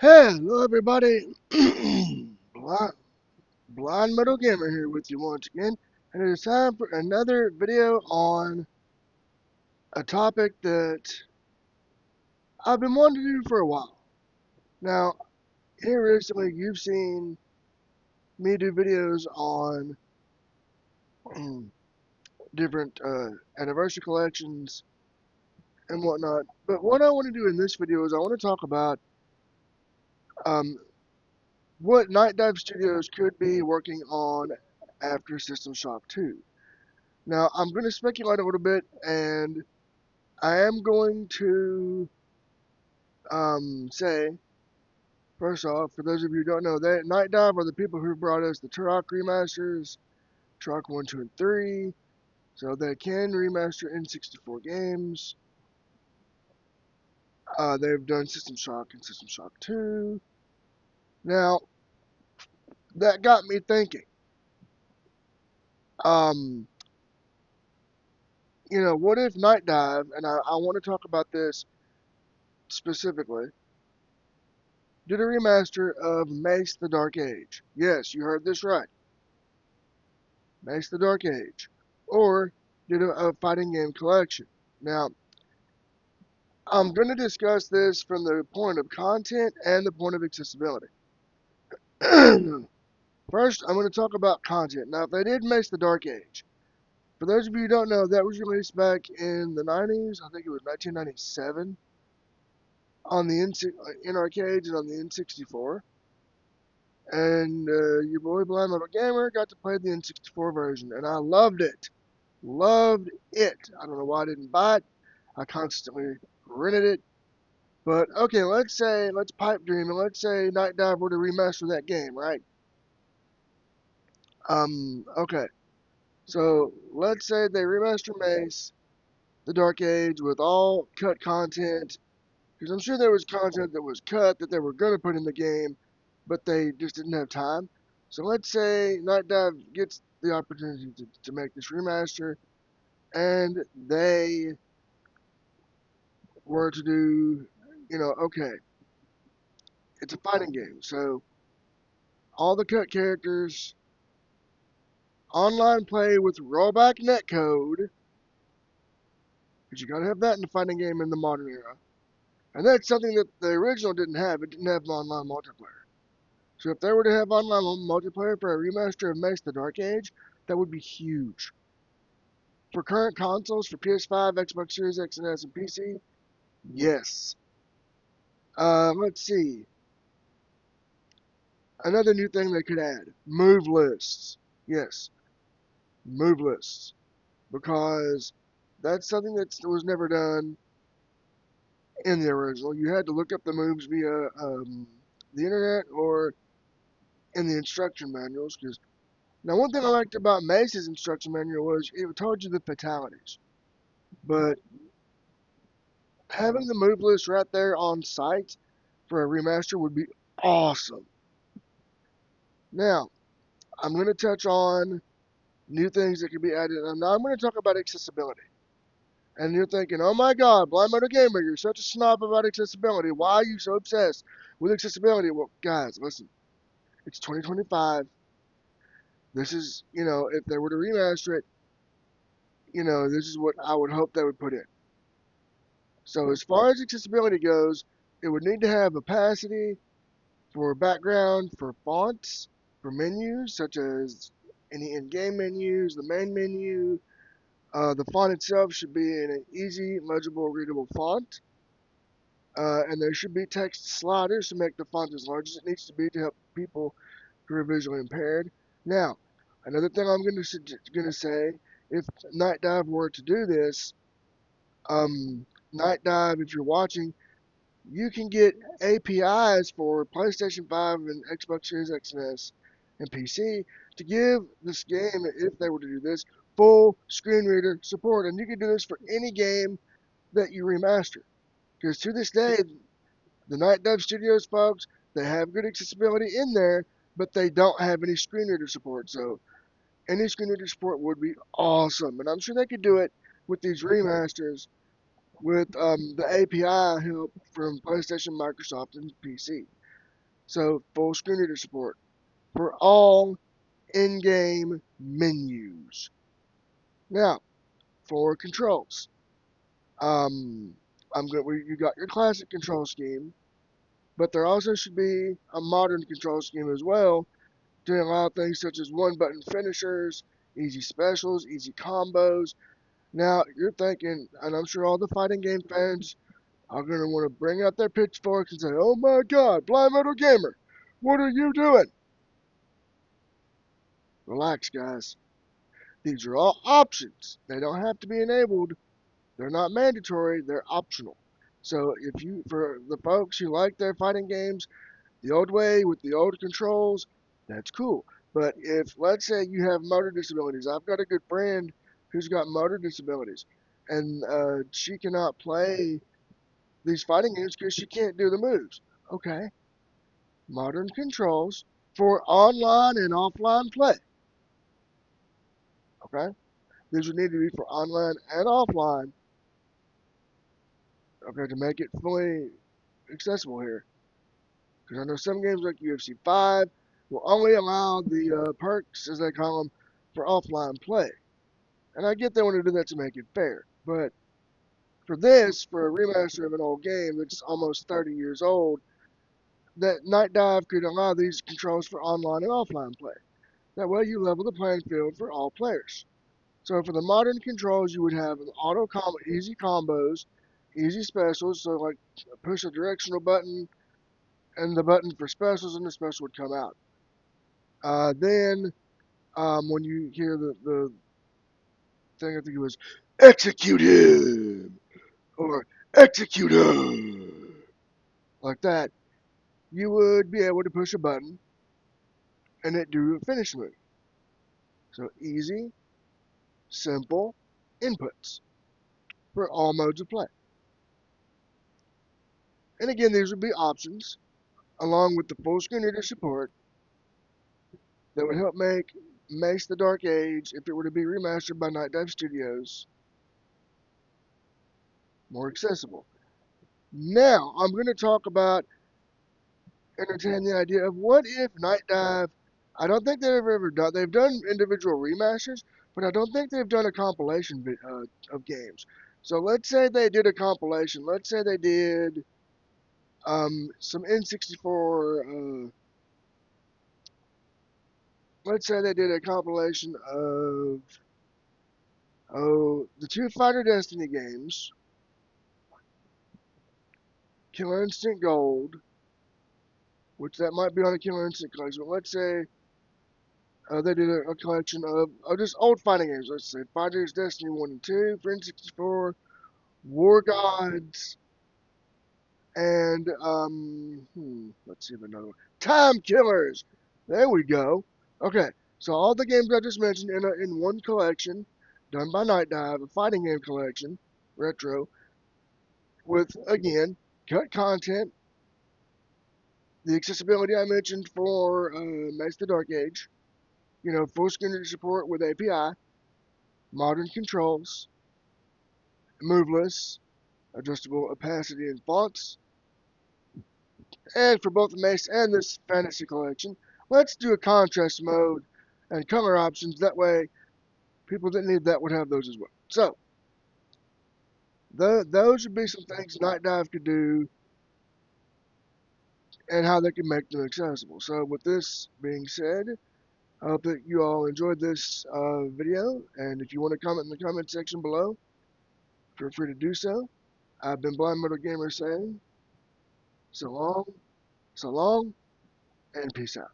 Hello, everybody. Blind, Blind Metal Gamer here with you once again, and it is time for another video on a topic that I've been wanting to do for a while. Now, here recently, you've seen me do videos on different anniversary collections and whatnot, but what I want to do in this video is I want to talk about um, what Night Dive Studios could be working on after System Shock 2. Now, I'm going to speculate a little bit, and I am going to say, first off, for those of you who don't know, that Night Dive are the people who brought us the Turok remasters, Turok 1, 2, and 3, so they can remaster N64 games. They've done System Shock and System Shock 2. Now, that got me thinking. Um, what if Night Dive, and I want to talk about this specifically, did a remaster of Mace the Dark Age. Yes, you heard this right. Mace the Dark Age. Or did a fighting game collection. Now, I'm going to discuss this from the point of content and the point of accessibility. First, I'm going to talk about content. Now, if they did Mace the Dark Age, for those of you who don't know, that was released back in the 90s. I think it was 1997 on the in arcades and on the N64. And your boy Blind Metal Gamer got to play the N64 version, and I loved it. Loved it. I don't know why I didn't buy it. I constantly rented it. But okay, let's pipe dream and let's say Night Dive were to remaster that game, right? Okay. So let's say they remaster Mace, The Dark Age with all cut content, because I'm sure there was content that was cut that they were gonna put in the game, but they just didn't have time. So let's say Night Dive gets the opportunity to make this remaster, and they were to do, okay, it's a fighting game, so all the cut characters, online play with rollback netcode, because you gotta have that in the fighting game in the modern era. And that's something that the original didn't have. It didn't have online multiplayer. So if they were to have online multiplayer for a remaster of Mace the Dark Age, that would be huge. For current consoles, for PS5, Xbox Series X and S, and PC, yes. Let's see. Another new thing they could add, move lists. Yes, move lists. Because that's something that was never done in the original. You had to look up the moves via the internet or in the instruction manuals. Because now, one thing I liked about Mace's instruction manual was it told you the fatalities, but having the move list right there on site for a remaster would be awesome. Now, I'm going to touch on new things that could be added. And now I'm going to talk about accessibility. And you're thinking, oh my God, Blind Motor Gamer, you're such a snob about accessibility. Why are you so obsessed with accessibility? Well, guys, listen, it's 2025. This is, if they were to remaster it, this is what I would hope they would put in. So as far as accessibility goes, it would need to have opacity for background, for fonts, for menus, such as any in-game menus, the main menu. The font itself should be in an easy, legible, readable font. And there should be text sliders to make the font as large as it needs to be to help people who are visually impaired. Now, another thing I'm going to say, if Night Dive were to do this, Night Dive, if you're watching, you can get APIs for PlayStation 5 and Xbox Series X and S and PC to give this game, if they were to do this, full screen reader support. And you can do this for any game that you remaster. Because to this day, the Night Dive Studios folks, they have good accessibility in there, but they don't have any screen reader support. So any screen reader support would be awesome. And I'm sure they could do it with these remasters with the API help from PlayStation, Microsoft, and PC. So full screen reader support for all in-game menus. Now, for controls, um, you got your classic control scheme, but there also should be a modern control scheme as well to allow things such as one-button finishers, easy specials, easy combos. Now, you're thinking, and I'm sure all the fighting game fans are going to want to bring out their pitchforks and say, "Oh my God, Blind Metal Gamer, what are you doing?" Relax, guys. These are all options. They don't have to be enabled. They're not mandatory. They're optional. So for the folks who like their fighting games the old way with the old controls, that's cool. But if, let's say, you have motor disabilities, I've got a good friend who's got motor disabilities, and she cannot play these fighting games because she can't do the moves. Okay, modern controls for online and offline play. Okay, these would need to be for online and offline. Okay, to make it fully accessible here. Because I know some games like UFC 5 will only allow the perks, as they call them, for offline play. And I get they want to do that to make it fair. But for this, for a remaster of an old game that's almost 30 years old, that Night Dive could allow these controls for online and offline play. That way you level the playing field for all players. So for the modern controls, you would have an easy combos, easy specials. So like push a directional button and the button for specials, and the special would come out. Then when you hear the thing, I think it was execute him or execute her, like that, you would be able to push a button and it do a finish move. So easy, simple inputs for all modes of play. And again, these would be options along with the full screen reader support that would help make Mace the Dark Age, if it were to be remastered by Night Dive Studios, more accessible. Now, I'm going to talk about entertain the idea of what if Night Dive. I don't think they've ever done. They've done individual remasters, but I don't think they've done a compilation of games. So let's say they did a compilation. Let's say they did some N64. Let's say they did a compilation of the two Fighter Destiny games, Killer Instinct Gold, which that might be on a Killer Instinct collection. But let's say they did a collection of just old fighting games. Let's say Fighters Destiny 1 and 2 for N64, War Gods, and let's see if another one. Time Killers. There we go. Okay, so all the games I just mentioned in one collection, done by Night Dive, a fighting game collection, retro, with again cut content, the accessibility I mentioned for Mace the Dark Age, full screen support with API, modern controls, moveless, adjustable opacity and fonts, and for both the Mace and this Fantasy Collection, let's do a contrast mode and color options. That way, people that need that would have those as well. So, those would be some things Night Dive could do and how they can make them accessible. So, with this being said, I hope that you all enjoyed this video, and if you want to comment in the comment section below, feel free to do so. I've been Blind Metal Gamer saying so long, and peace out.